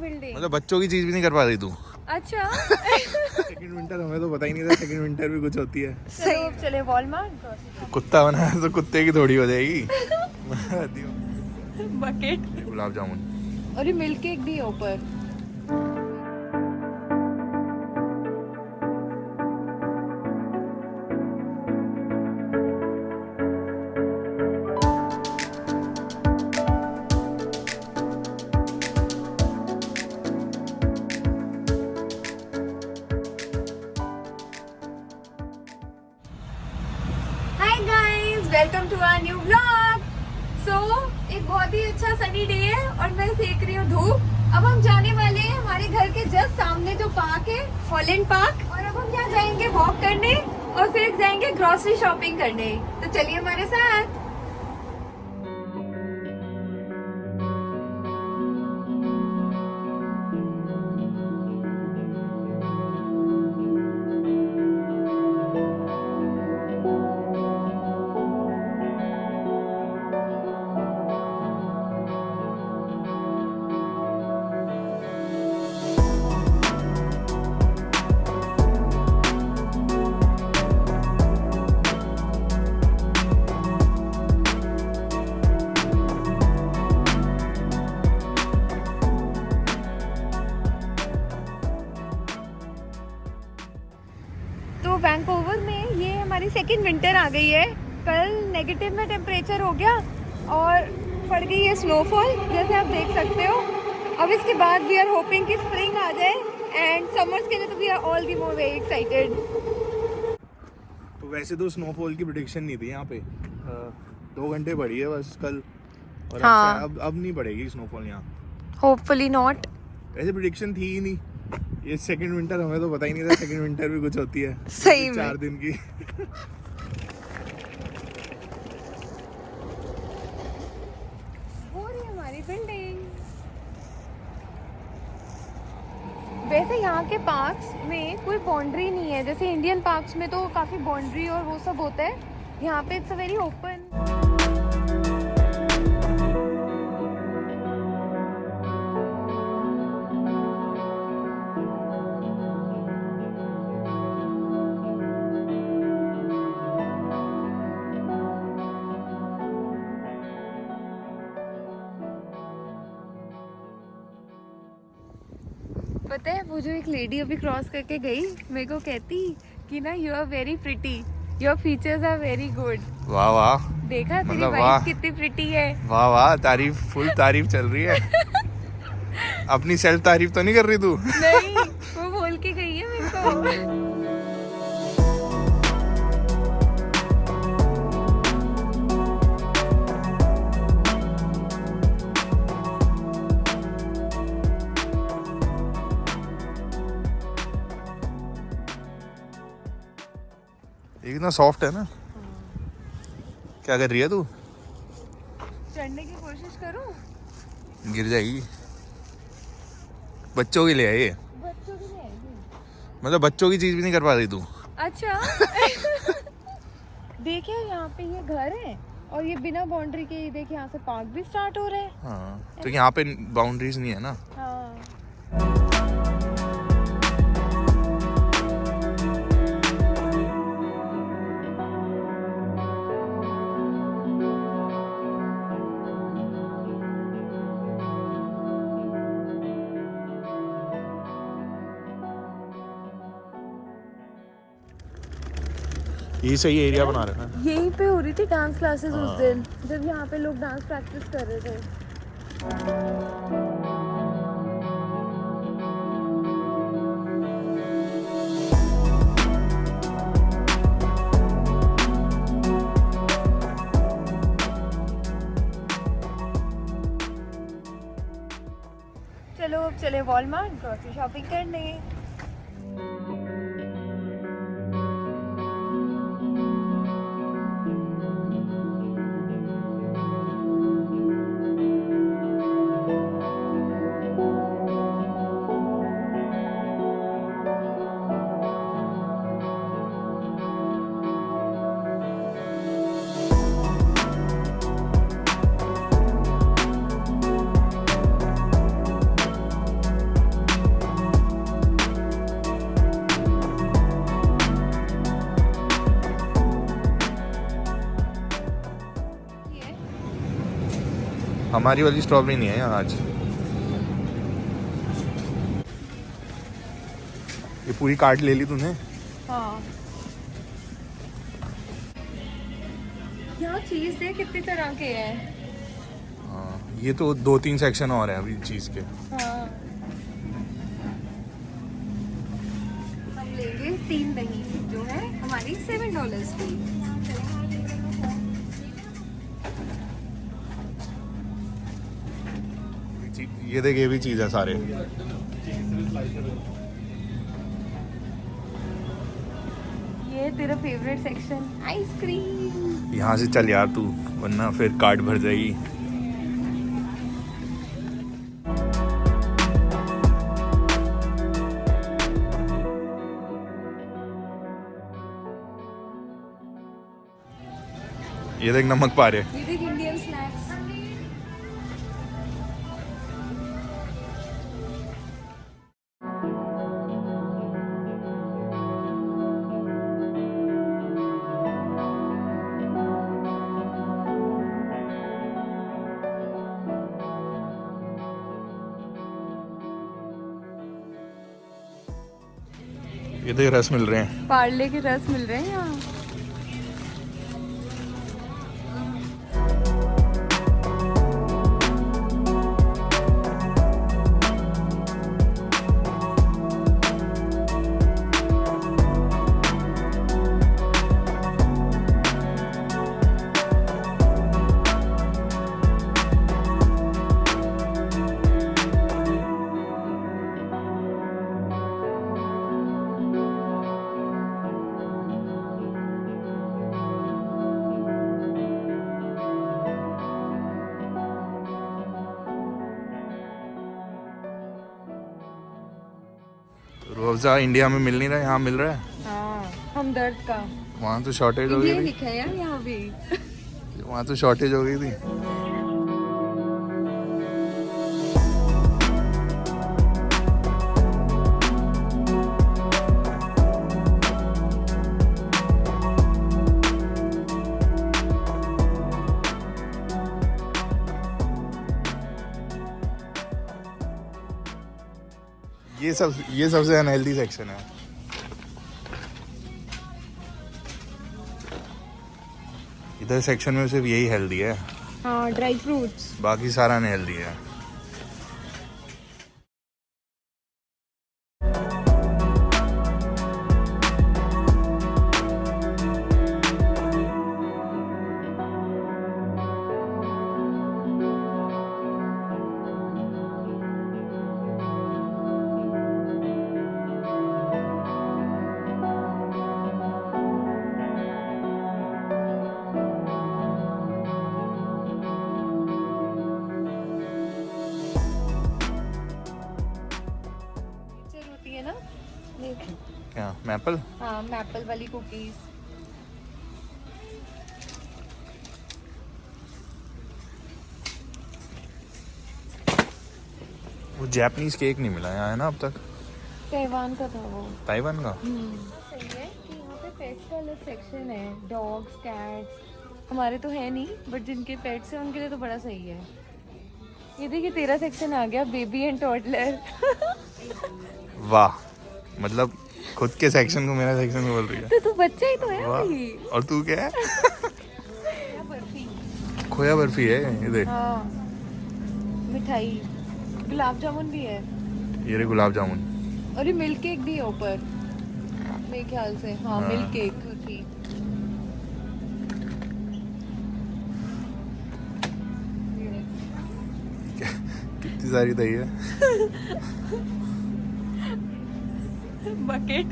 Building. मतलब बच्चों की चीज भी नहीं कर पा रही तू। अच्छा सेकंड विंटर हमें तो पता ही नहीं था सेकंड विंटर भी कुछ होती है। चलो अब चले वॉलमार्ट। कुत्ता बनाया तो कुत्ते की थोड़ी हो जाएगी। बकेट गुलाब जामुन। और ये मिल्क केक भी है ऊपर। Hi guys, welcome to our new vlog. So एक बहुत ही अच्छा सनी डे है और मैं सेक रही हूँ धूप। अब हम जाने वाले हैं हमारे घर के जस्ट सामने जो पार्क है, हॉलैंड पार्क, और अब हम यहाँ जाएंगे वॉक करने और फिर जाएंगे ग्रोसरी शॉपिंग करने। तो चलिए हमारे साथ। तो वैंकूवर में ये हमारी सेकंड विंटर आ गई है। कल नेगेटिव में टेम्परेचर हो गया और पड़ गई है स्नोफॉल, जैसे आप देख सकते हो। अब इसके बाद वी आर होपिंग कि स्प्रिंग आ जाए एंड समर्स के लिए तो we are all the more very excited. तो वैसे तो स्नोफॉल की प्रेडिक्शन नहीं थी यहाँ पे, 2 घंटे पड़ी है बस कल, और हाँ। अब नहीं पड़ेगी स्नोफॉल यहाँ। Hopefully not. ऐसे प्रेडिक्शन थी ही नहीं। ये सेकंड विंटर हमें तो पता ही नहीं था सेकंड विंटर भी कुछ होती है। सही में। 4 दिन की। वो रही हमारी बिल्डिंग। वैसे यहाँ के पार्क्स में कोई बाउंड्री नहीं है, जैसे इंडियन पार्क्स में तो काफी बाउंड्री और वो सब होता है। यहाँ पे इट्स अ वेरी ओपन। पता है वो जो एक लेडी अभी क्रॉस करके गई, मेरे को कहती कि ना you are very pretty, your features are very good. वाह वाह, देखा तेरी मतलब वाइफ वाह। कितनी प्रिटी है। वाह वाह, तारीफ, फुल तारीफ चल रही है। अपनी सेल्फ तारीफ तो नहीं कर रही तू? नहीं, वो बोल के गई है मेरे को। ये कितना सॉफ्ट है ना। क्या कर रही है तू? चढ़ने की कोशिश करूं? गिर जाएगी। बच्चों के लिए है ये, बच्चों की नहीं आएगी। मतलब बच्चों की चीज भी नहीं कर पा रही तू। अच्छा देखिए यहाँ पे ये घर है और ये बिना बाउंड्री के, देख यहाँ से पार्क भी स्टार्ट हो रहे हैं। हाँ, तो यहाँ पे बाउंड्रीज नहीं है ना। हाँ। ये सही एरिया बना रहे हैं ना। यहीं पे हो रही थी डांस क्लासेस उस हाँ। दिन, जब यहाँ पे लोग डांस प्रैक्टिस कर रहे थे। चलो अब चले वॉलमार्ट ग्रोसरी शॉपिंग करने। हमारी वाली स्ट्रॉबेरी नहीं है यहाँ आज। ये पूरी कार्ट ले ली तूने? हाँ, यहाँ चीज देख कितनी तरह के हैं। हाँ, ये तो 2-3 सेक्शन और हैं अभी चीज़ के। हाँ, हम लेंगे 3 दही जो है हमारी $7 की। ये देख, ये भी चीज़ है सारे। ये तेरा फेवरेट सेक्शन आइसक्रीम। यहाँ से चल यार तू, वरना फिर कार्ट भर जाएगी। ये देख नमक पा रहे। ये देख इंडियन स्नैक्स। ये देख रस मिल रहे हैं। पार्ले के रस मिल रहे हैं यहाँ। रूअफ़ज़ा इंडिया में मिल नहीं रहा है, यहाँ मिल रहा है। हाँ, हमदर्द का। वहाँ तो शॉर्टेज हो ये गई थी। लिखा है यार यहाँ भी। वहाँ तो शॉर्टेज हो गई थी। ये सबसे अनहेल्दी सेक्शन है। इधर सेक्शन में सिर्फ यही हेल्दी है। हाँ, ड्राई फ्रूट्स। बाकी सारा अनहेल्दी है। होती है ना ये। क्या मैपल? हाँ, मैपल वाली कुकीज। वो जापानीज केक नहीं मिला यहाँ है ना अब तक। ताइवान का था वो। ताइवान का? सही है कि यहाँ पे पेट्स का अलग सेक्शन है। Dogs, cats. हमारे तो है नहीं, बट जिनके पेट्स हैं उनके लिए तो बड़ा सही है। ये देखिए तेरा सेक्शन आ गया, बेबी एंड टॉडलर। वाह, मतलब खुद के सेक्शन को मेरा सेक्शन बोल रही है। तो तू बच्चा ही तो है वाह, भाई। और तू क्या है? बर्फी। खोया बर्फी है ये देख। हाँ, मिठाई, गुलाब जामुन भी है। ये रे गुलाब जामुन। और ये मिल्क केक भी है ऊपर मेरे ख्याल से। हाँ, हाँ। मिल्क केक थी। कितनी सारी दही है। बकेट।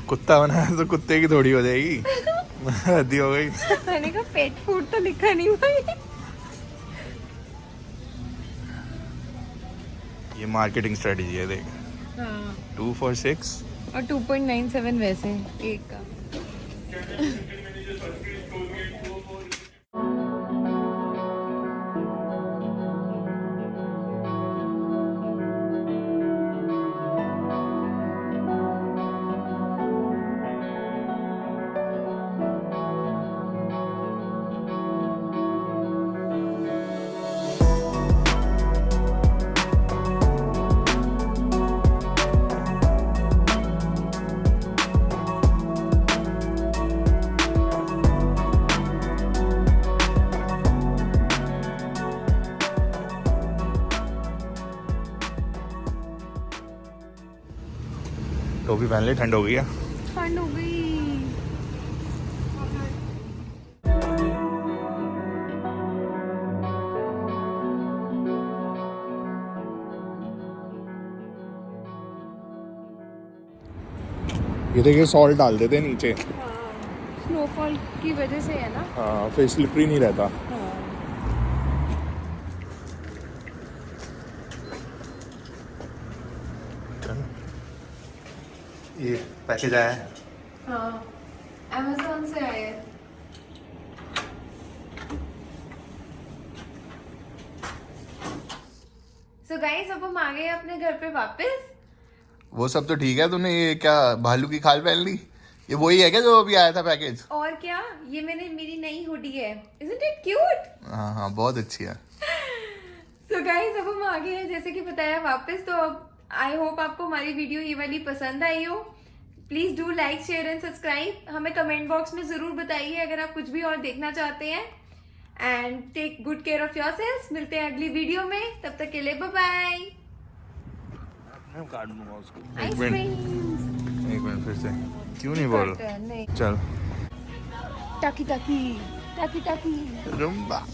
कुत्ता बनाया तो कुत्ते की थोड़ी हो जाएगी। हद्दी हो गई। मैंने कहा पेट फूड तो लिखा नहीं भाई। ये मार्केटिंग स्ट्रेटेजी है देख। हाँ 2 for 6 और 2.97 वैसे एक का। टोपी पहन ले, ठंड हो गई है। ठंड हो गई। ये देखिए सॉल्ट डाल देते हैं नीचे। स्नोफॉल की वजह से है ना। हाँ फिर स्लिपरी नहीं रहता। ये पैकेज आया है। हाँ अमेज़न से आए हैं। सो गाइस अब हम आ गए अपने घर पे वापस। वो सब तो ठीक है, तूने ये क्या भालू की खाल पहन ली? ये वही है क्या जो अभी आया था पैकेज? और क्या, ये मेरी नई हुडी है। Isn't it cute? हाँ हाँ बहुत अच्छी है। सो गाइस अब हम आ गए हैं जैसे कि बताया वापस। तो अब आई होप आपको हमारी वीडियो ये वाली पसंद आई हो। Please do like share and subscribe. हमें कमेंट बॉक्स में जरूर बताइए अगर आप कुछ भी और देखना चाहते हैं। And take good care of yourselves. मिलते हैं अगली वीडियो में, तब तक के लिए बाय बाय। मैं काट दूंगा उसको। आइसक्रीम एक मिनट फिर से क्यों नहीं बोल? नहीं चल टाकी टाकी टाकी टाकी। रुम्बा।